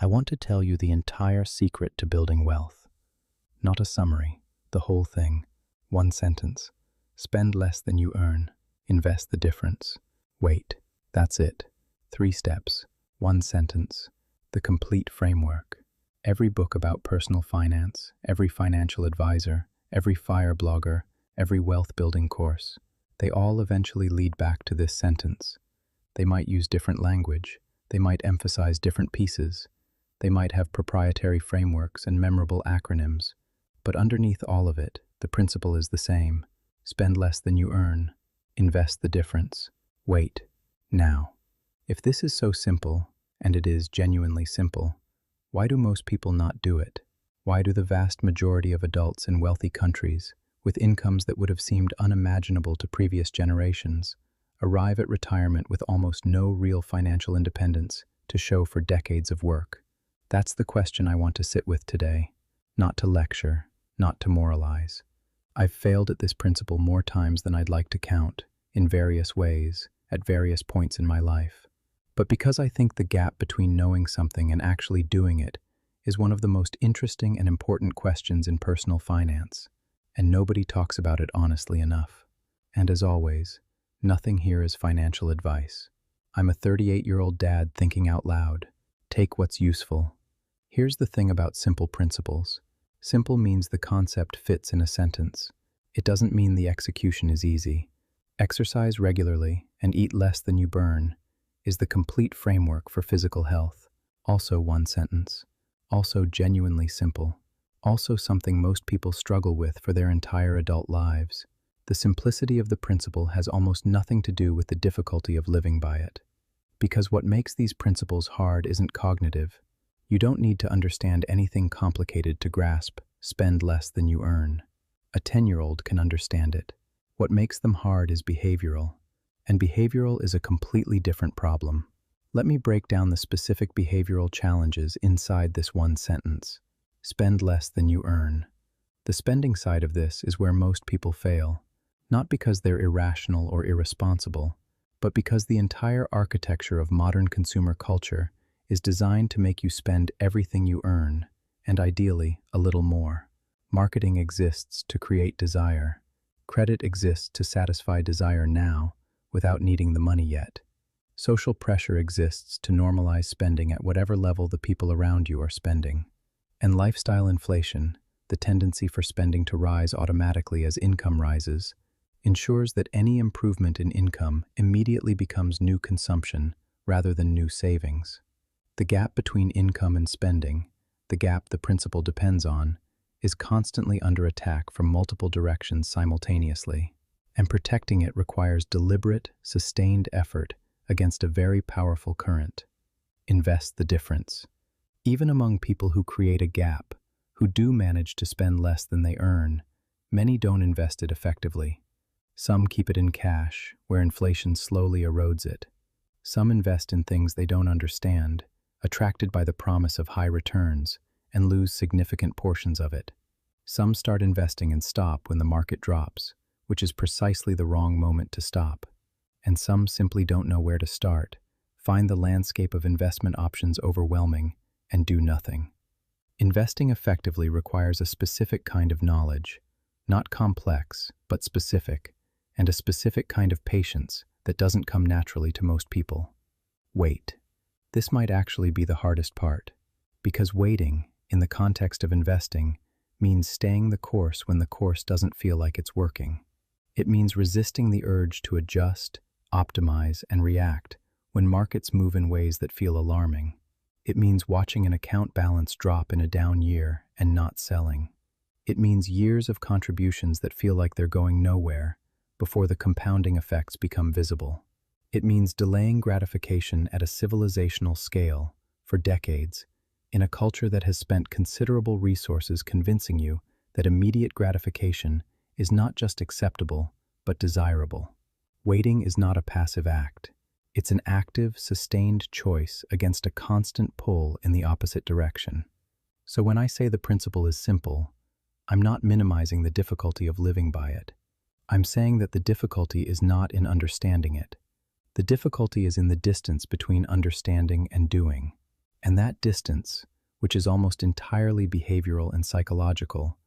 I want to tell you the entire secret to building wealth. Not a summary, the whole thing. One sentence. Spend less than you earn. Invest the difference. Wait. That's it. 3 steps. One sentence. The complete framework. Every book about personal finance, every financial advisor, every fire blogger, every wealth-building course, they all eventually lead back to this sentence. They might use different language. They might emphasize different pieces. They might have proprietary frameworks and memorable acronyms. But underneath all of it, the principle is the same. Spend less than you earn. Invest the difference. Wait. Now. If this is so simple, and it is genuinely simple, why do most people not do it? Why do the vast majority of adults in wealthy countries, with incomes that would have seemed unimaginable to previous generations, arrive at retirement with almost no real financial independence to show for decades of work? That's the question I want to sit with today. Not to lecture, not to moralize. I've failed at this principle more times than I'd like to count, in various ways, at various points in my life. But because I think the gap between knowing something and actually doing it is one of the most interesting and important questions in personal finance, and nobody talks about it honestly enough. And as always, nothing here is financial advice. I'm a 38-year-old dad thinking out loud. Take what's useful. Here's the thing about simple principles. Simple means the concept fits in a sentence. It doesn't mean the execution is easy. Exercise regularly and eat less than you burn is the complete framework for physical health. Also one sentence. Also genuinely simple. Also something most people struggle with for their entire adult lives. The simplicity of the principle has almost nothing to do with the difficulty of living by it. Because what makes these principles hard isn't cognitive. You don't need to understand anything complicated to grasp, spend less than you earn. A 10-year-old can understand it. What makes them hard is behavioral. And behavioral is a completely different problem. Let me break down the specific behavioral challenges inside this one sentence. Spend less than you earn. The spending side of this is where most people fail, not because they're irrational or irresponsible, but because the entire architecture of modern consumer culture is designed to make you spend everything you earn, and ideally, a little more. Marketing exists to create desire. Credit exists to satisfy desire now, without needing the money yet. Social pressure exists to normalize spending at whatever level the people around you are spending. And lifestyle inflation, the tendency for spending to rise automatically as income rises, ensures that any improvement in income immediately becomes new consumption rather than new savings. The gap between income and spending, the gap the principle depends on, is constantly under attack from multiple directions simultaneously. And protecting it requires deliberate, sustained effort against a very powerful current. Invest the difference. Even among people who create a gap, who do manage to spend less than they earn, many don't invest it effectively. Some keep it in cash, where inflation slowly erodes it. Some invest in things they don't understand, attracted by the promise of high returns, and lose significant portions of it. Some start investing and stop when the market drops, which is precisely the wrong moment to stop. And some simply don't know where to start, find the landscape of investment options overwhelming, and do nothing. Investing effectively requires a specific kind of knowledge, not complex, but specific, and a specific kind of patience that doesn't come naturally to most people. Wait. This might actually be the hardest part, because waiting, in the context of investing, means staying the course when the course doesn't feel like it's working. It means resisting the urge to adjust, optimize, and react when markets move in ways that feel alarming. It means watching an account balance drop in a down year and not selling. It means years of contributions that feel like they're going nowhere before the compounding effects become visible. It means delaying gratification at a civilizational scale for decades in a culture that has spent considerable resources convincing you that immediate gratification is not just acceptable, but desirable. Waiting is not a passive act. It's an active, sustained choice against a constant pull in the opposite direction. So when I say the principle is simple, I'm not minimizing the difficulty of living by it. I'm saying that the difficulty is not in understanding it. The difficulty is in the distance between understanding and doing. And that distance, which is almost entirely behavioral and psychological,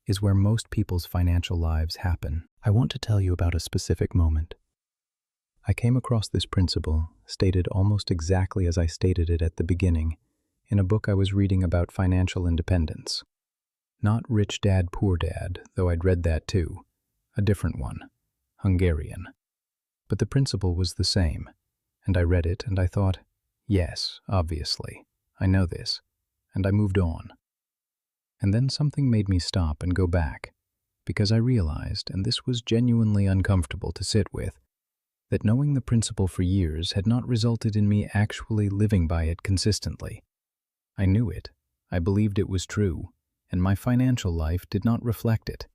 is where most people's financial lives happen. I want to tell you about a specific moment. I came across this principle, stated almost exactly as I stated it at the beginning, in a book I was reading about financial independence. Not Rich Dad, Poor Dad, though I'd read that too. A different one, Hungarian. But the principle was the same, and I read it and I thought, yes, obviously, I know this, and I moved on. And then something made me stop and go back, because I realized, and this was genuinely uncomfortable to sit with, that knowing the principle for years had not resulted in me actually living by it consistently. I knew it, I believed it was true, and my financial life did not reflect it.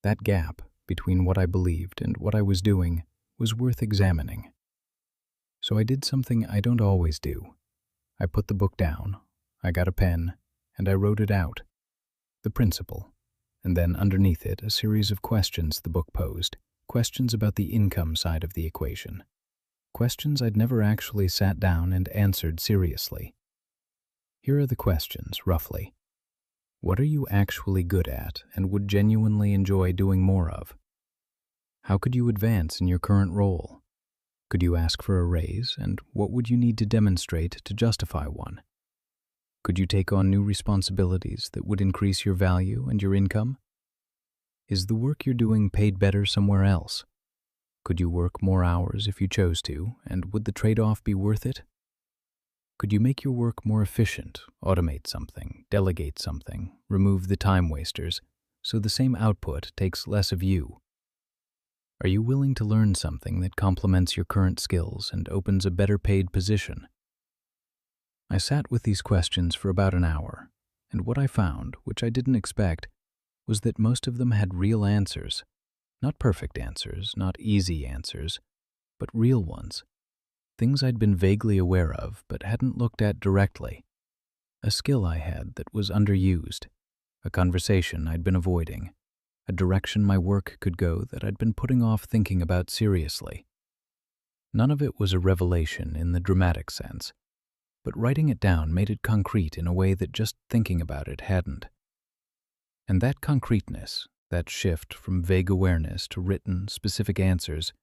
That gap between what I believed and what I was doing was worth examining. So I did something I don't always do. I put the book down, I got a pen, and I wrote it out. The principle, and then underneath it a series of questions the book posed. Questions about the income side of the equation. Questions I'd never actually sat down and answered seriously. Here are the questions, roughly. What are you actually good at and would genuinely enjoy doing more of? How could you advance in your current role? Could you ask for a raise, and what would you need to demonstrate to justify one? Could you take on new responsibilities that would increase your value and your income? Is the work you're doing paid better somewhere else? Could you work more hours if you chose to, and would the trade-off be worth it? Could you make your work more efficient, automate something, delegate something, remove the time wasters, so the same output takes less of you? Are you willing to learn something that complements your current skills and opens a better paid position? I sat with these questions for about an hour, and what I found, which I didn't expect, was that most of them had real answers. Not perfect answers, not easy answers, but real ones. Things I'd been vaguely aware of, but hadn't looked at directly. A skill I had that was underused. A conversation I'd been avoiding. A direction my work could go that I'd been putting off thinking about seriously. None of it was a revelation in the dramatic sense, but writing it down made it concrete in a way that just thinking about it hadn't. And that concreteness, that shift from vague awareness to written, specific answers,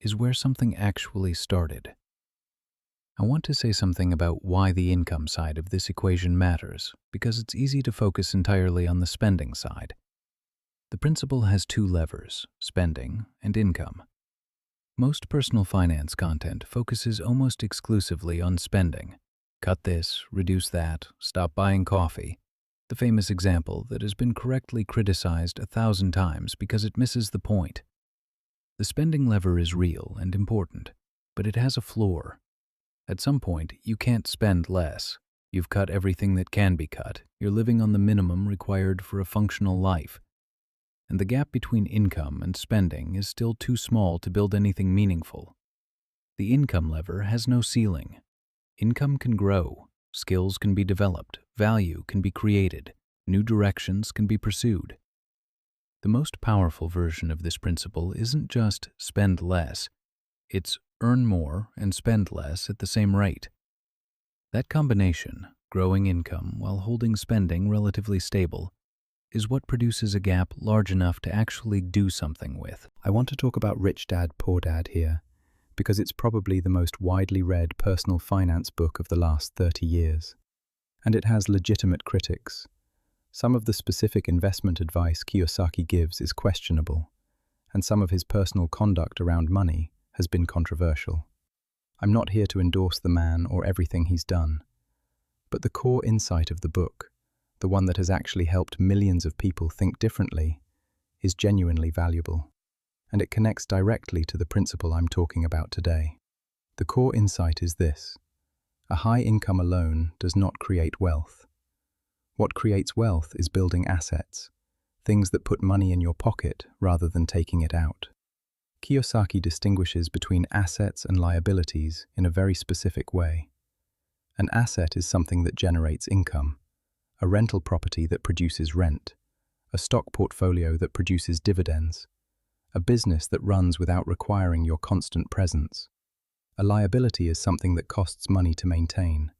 is where something actually started. I want to say something about why the income side of this equation matters, because it's easy to focus entirely on the spending side. The principle has two levers, spending and income. Most personal finance content focuses almost exclusively on spending. Cut this, reduce that, stop buying coffee. The famous example that has been correctly criticized 1,000 times because it misses the point. The spending lever is real and important, but it has a floor. At some point, you can't spend less. You've cut everything that can be cut. You're living on the minimum required for a functional life. And the gap between income and spending is still too small to build anything meaningful. The income lever has no ceiling. Income can grow. Skills can be developed, value can be created, new directions can be pursued. The most powerful version of this principle isn't just spend less, it's earn more and spend less at the same rate. That combination, growing income while holding spending relatively stable, is what produces a gap large enough to actually do something with. I want to talk about Rich Dad, Poor Dad here, because it's probably the most widely read personal finance book of the last 30 years. And it has legitimate critics. Some of the specific investment advice Kiyosaki gives is questionable, and some of his personal conduct around money has been controversial. I'm not here to endorse the man or everything he's done, but the core insight of the book, the one that has actually helped millions of people think differently, is genuinely valuable. And it connects directly to the principle I'm talking about today. The core insight is this: a high income alone does not create wealth. What creates wealth is building assets, things that put money in your pocket rather than taking it out. Kiyosaki distinguishes between assets and liabilities in a very specific way. An asset is something that generates income, a rental property that produces rent, a stock portfolio that produces dividends, a business that runs without requiring your constant presence. A liability is something that costs money to maintain,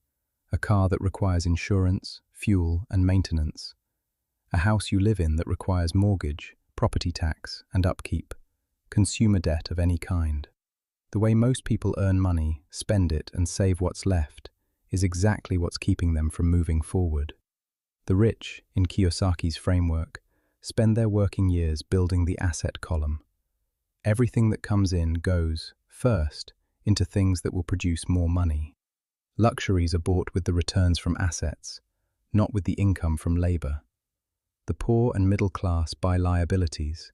a car that requires insurance, fuel, and maintenance, a house you live in that requires mortgage, property tax, and upkeep, consumer debt of any kind. The way most people earn money, spend it, and save what's left is exactly what's keeping them from moving forward. The rich, in Kiyosaki's framework, spend their working years building the asset column. Everything that comes in goes, first, into things that will produce more money. Luxuries are bought with the returns from assets, not with the income from labor. The poor and middle class buy liabilities,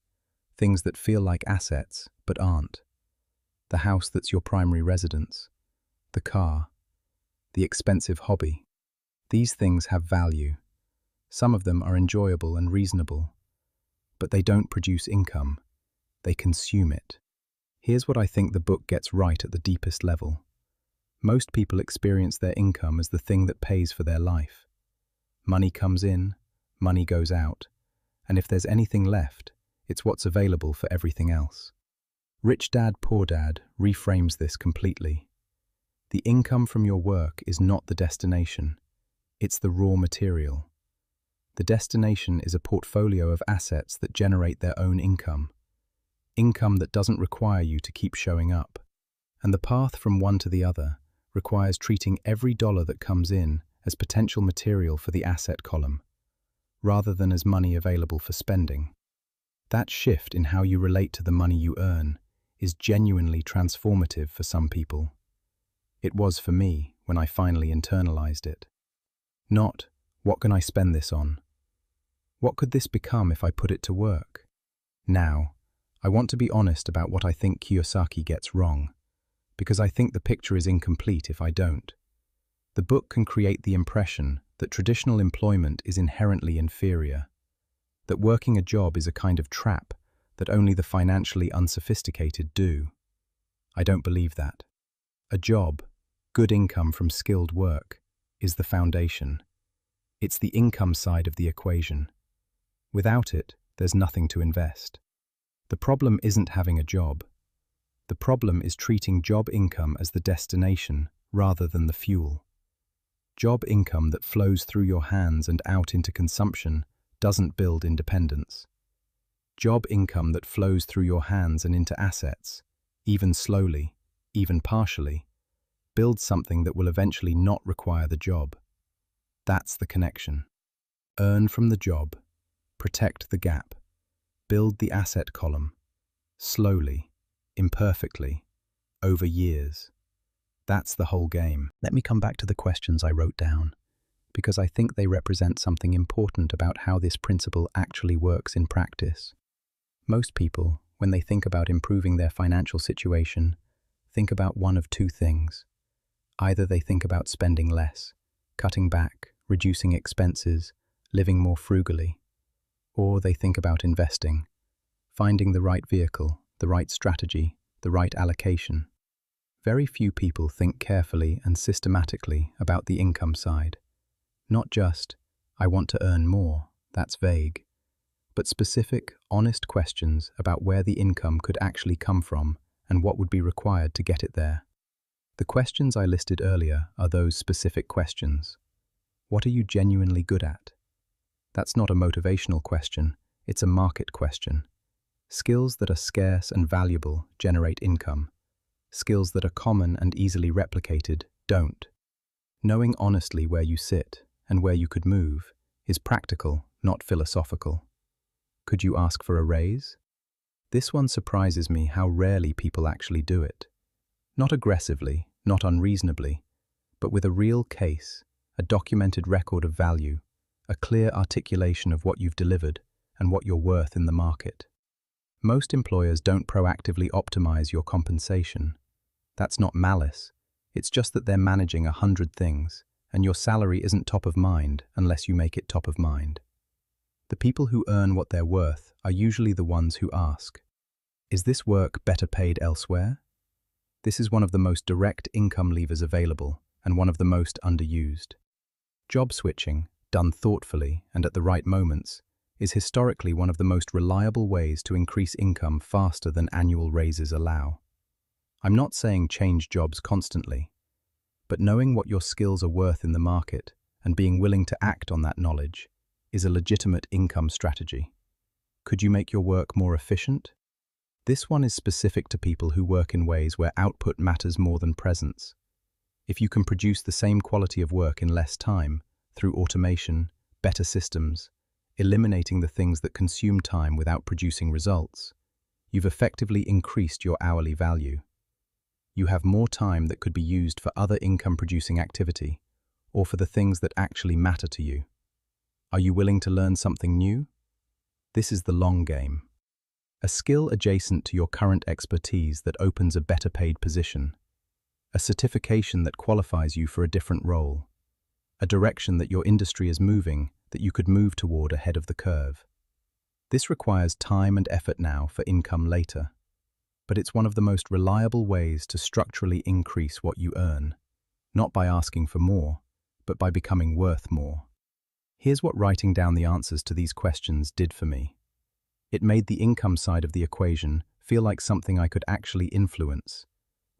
things that feel like assets but aren't. The house that's your primary residence, the car, the expensive hobby. These things have value. Some of them are enjoyable and reasonable, but they don't produce income. They consume it. Here's what I think the book gets right at the deepest level. Most people experience their income as the thing that pays for their life. Money comes in, money goes out, and if there's anything left, it's what's available for everything else. Rich Dad, Poor Dad reframes this completely. The income from your work is not the destination, it's the raw material. The destination is a portfolio of assets that generate their own income. Income that doesn't require you to keep showing up. And the path from one to the other requires treating every dollar that comes in as potential material for the asset column, rather than as money available for spending. That shift in how you relate to the money you earn is genuinely transformative for some people. It was for me when I finally internalized it. Not, what can I spend this on? What could this become if I put it to work? Now, I want to be honest about what I think Kiyosaki gets wrong, because I think the picture is incomplete if I don't. The book can create the impression that traditional employment is inherently inferior, that working a job is a kind of trap that only the financially unsophisticated do. I don't believe that. A job, good income from skilled work, is the foundation. It's the income side of the equation. Without it, there's nothing to invest. The problem isn't having a job. The problem is treating job income as the destination rather than the fuel. Job income that flows through your hands and out into consumption doesn't build independence. Job income that flows through your hands and into assets, even slowly, even partially, builds something that will eventually not require the job. That's the connection. Earn from the job, protect the gap, build the asset column, slowly, imperfectly, over years. That's the whole game. Let me come back to the questions I wrote down, because I think they represent something important about how this principle actually works in practice. Most people, when they think about improving their financial situation, think about one of two things. Either they think about spending less, cutting back, reducing expenses, living more frugally, or they think about investing, finding the right vehicle, the right strategy, the right allocation. Very few people think carefully and systematically about the income side. Not just, I want to earn more, that's vague, but specific, honest questions about where the income could actually come from and what would be required to get it there. The questions I listed earlier are those specific questions. What are you genuinely good at? That's not a motivational question, it's a market question. Skills that are scarce and valuable generate income. Skills that are common and easily replicated don't. Knowing honestly where you sit and where you could move is practical, not philosophical. Could you ask for a raise? This one surprises me how rarely people actually do it. Not aggressively, not unreasonably, but with a real case, a documented record of value, a clear articulation of what you've delivered and what you're worth in the market. Most employers don't proactively optimize your compensation. That's not malice. It's just that they're managing 100 things, and your salary isn't top of mind unless you make it top of mind. The people who earn what they're worth are usually the ones who ask, is this work better paid elsewhere? This is one of the most direct income levers available and one of the most underused. Job switching, done thoughtfully and at the right moments, is historically one of the most reliable ways to increase income faster than annual raises allow. I'm not saying change jobs constantly, But knowing what your skills are worth in the market and being willing to act on that knowledge is a legitimate income strategy. Could you make your work more efficient? This one is specific to people who work in ways where output matters more than presence. If you can produce the same quality of work in less time, through automation, better systems, eliminating the things that consume time without producing results, you've effectively increased your hourly value. You have more time that could be used for other income-producing activity, or for the things that actually matter to you. Are you willing to learn something new? This is the long game. A skill adjacent to your current expertise that opens a better paid position. A certification that qualifies you for a different role. A direction that your industry is moving that you could move toward ahead of the curve. This requires time and effort now for income later. But it's one of the most reliable ways to structurally increase what you earn, not by asking for more, but by becoming worth more. Here's what writing down the answers to these questions did for me. It made the income side of the equation feel like something I could actually influence,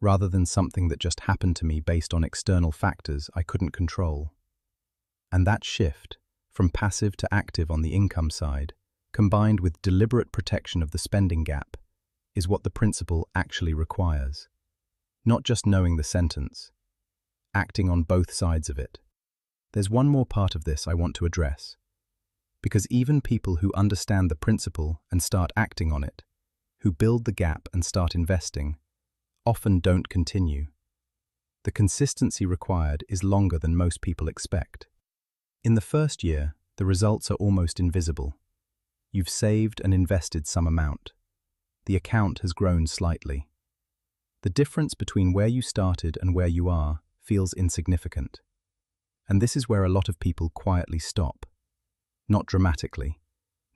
rather than something that just happened to me based on external factors I couldn't control. And that shift, from passive to active on the income side, combined with deliberate protection of the spending gap, is what the principle actually requires. Not just knowing the sentence, acting on both sides of it. There's one more part of this I want to address, because even people who understand the principle and start acting on it, who build the gap and start investing, often don't continue. The consistency required is longer than most people expect. In the first year, the results are almost invisible. You've saved and invested some amount. The account has grown slightly. The difference between where you started and where you are feels insignificant. And this is where a lot of people quietly stop. Not dramatically,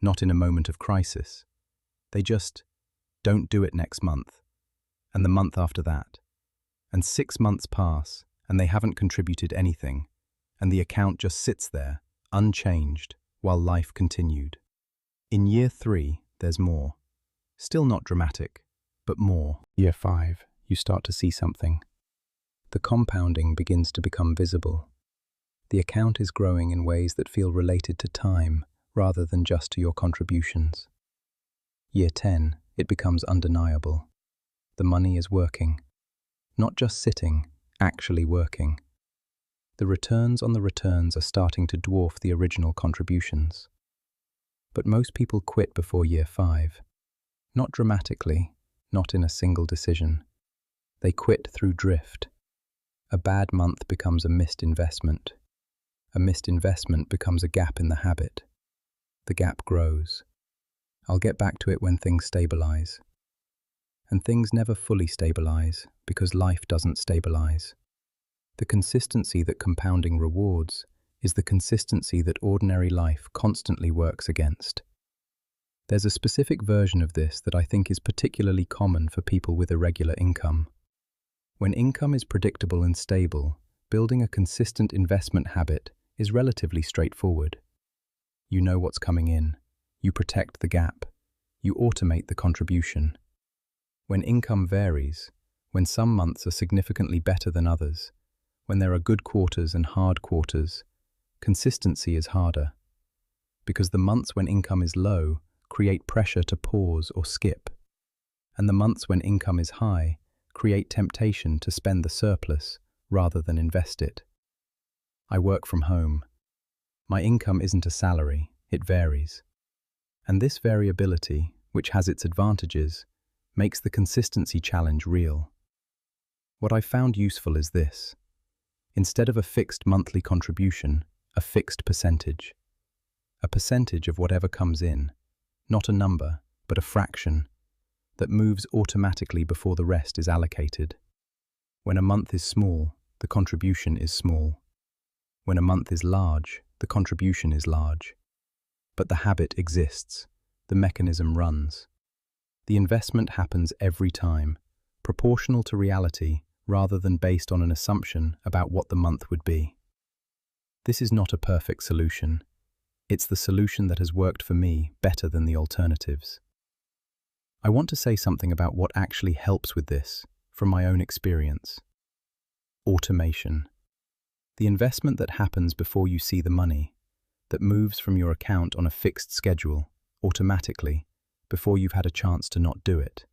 not in a moment of crisis. They just don't do it next month, and the month after that. And 6 months pass, and they haven't contributed anything, and the account just sits there, unchanged, while life continued. In year 3, there's more. Still not dramatic, but more. Year 5, you start to see something. The compounding begins to become visible. The account is growing in ways that feel related to time rather than just to your contributions. Year 10, it becomes undeniable. The money is working. Not just sitting, actually working. The returns on the returns are starting to dwarf the original contributions. But most people quit before year 5. Not dramatically, not in a single decision. They quit through drift. A bad month becomes a missed investment. A missed investment becomes a gap in the habit. The gap grows. I'll get back to it when things stabilize. And things never fully stabilize because life doesn't stabilize. The consistency that compounding rewards is the consistency that ordinary life constantly works against. There's a specific version of this that I think is particularly common for people with irregular income. When income is predictable and stable, building a consistent investment habit is relatively straightforward. You know what's coming in. You protect the gap. You automate the contribution. When income varies, when some months are significantly better than others, when there are good quarters and hard quarters, consistency is harder. Because the months when income is low create pressure to pause or skip, and the months when income is high create temptation to spend the surplus rather than invest it. I work from home. My income isn't a salary, it varies. And this variability, which has its advantages, makes the consistency challenge real. What I've found useful is this. Instead of a fixed monthly contribution, a fixed percentage. A percentage of whatever comes in, not a number, but a fraction, that moves automatically before the rest is allocated. When a month is small, the contribution is small. When a month is large, the contribution is large. But the habit exists. The mechanism runs. The investment happens every time, proportional to reality rather than based on an assumption about what the month would be. This is not a perfect solution. It's the solution that has worked for me better than the alternatives. I want to say something about what actually helps with this, from my own experience. automation. The investment that happens before you see the money, that moves from your account on a fixed schedule, automatically, before you've had a chance to not do it.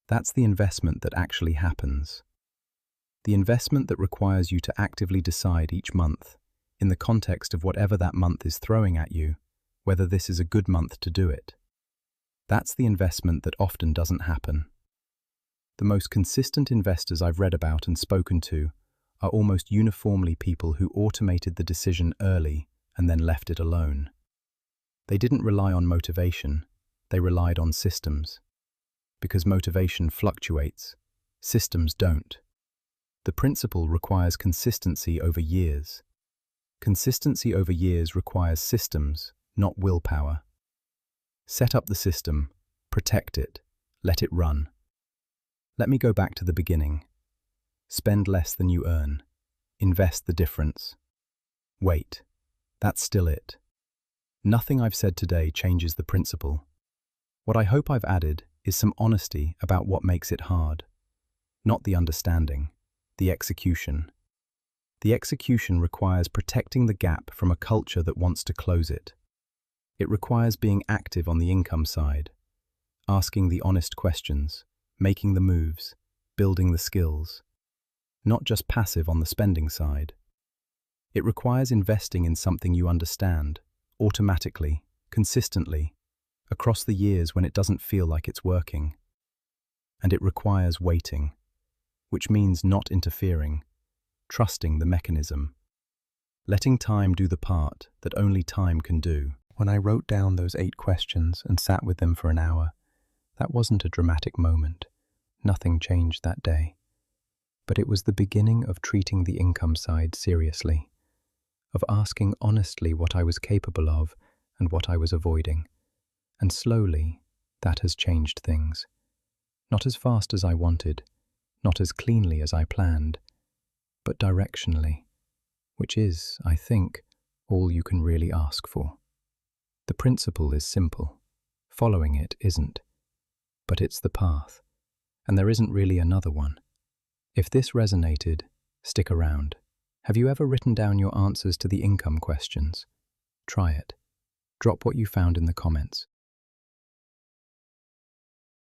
That's the investment that actually happens. The investment that requires you to actively decide each month, in the context of whatever that month is throwing at you, whether this is a good month to do it. That's the investment that often doesn't happen. The most consistent investors I've read about and spoken to are almost uniformly people who automated the decision early and then left it alone. They didn't rely on motivation, they relied on systems. Because motivation fluctuates, systems don't. The principle requires consistency over years. Consistency over years requires systems, not willpower. Set up the system, protect it, let it run. Let me go back to the beginning. Spend less than you earn. Invest the difference. Wait. That's still it. Nothing I've said today changes the principle. What I hope I've added is some honesty about what makes it hard. Not the understanding, the execution. The execution requires protecting the gap from a culture that wants to close it. It requires being active on the income side, asking the honest questions, making the moves, building the skills. Not just passive on the spending side. It requires investing in something you understand, automatically, consistently, across the years when it doesn't feel like it's working. And it requires waiting, which means not interfering, trusting the mechanism, letting time do the part that only time can do. When I wrote down those 8 questions and sat with them for an hour, that wasn't a dramatic moment. Nothing changed that day. But it was the beginning of treating the income side seriously, of asking honestly what I was capable of and what I was avoiding. And slowly, that has changed things. Not as fast as I wanted, not as cleanly as I planned, but directionally, which is, I think, all you can really ask for. The principle is simple. Following it isn't. But it's the path, and there isn't really another one. If this resonated, stick around. Have you ever written down your answers to the income questions? Try it. Drop what you found in the comments.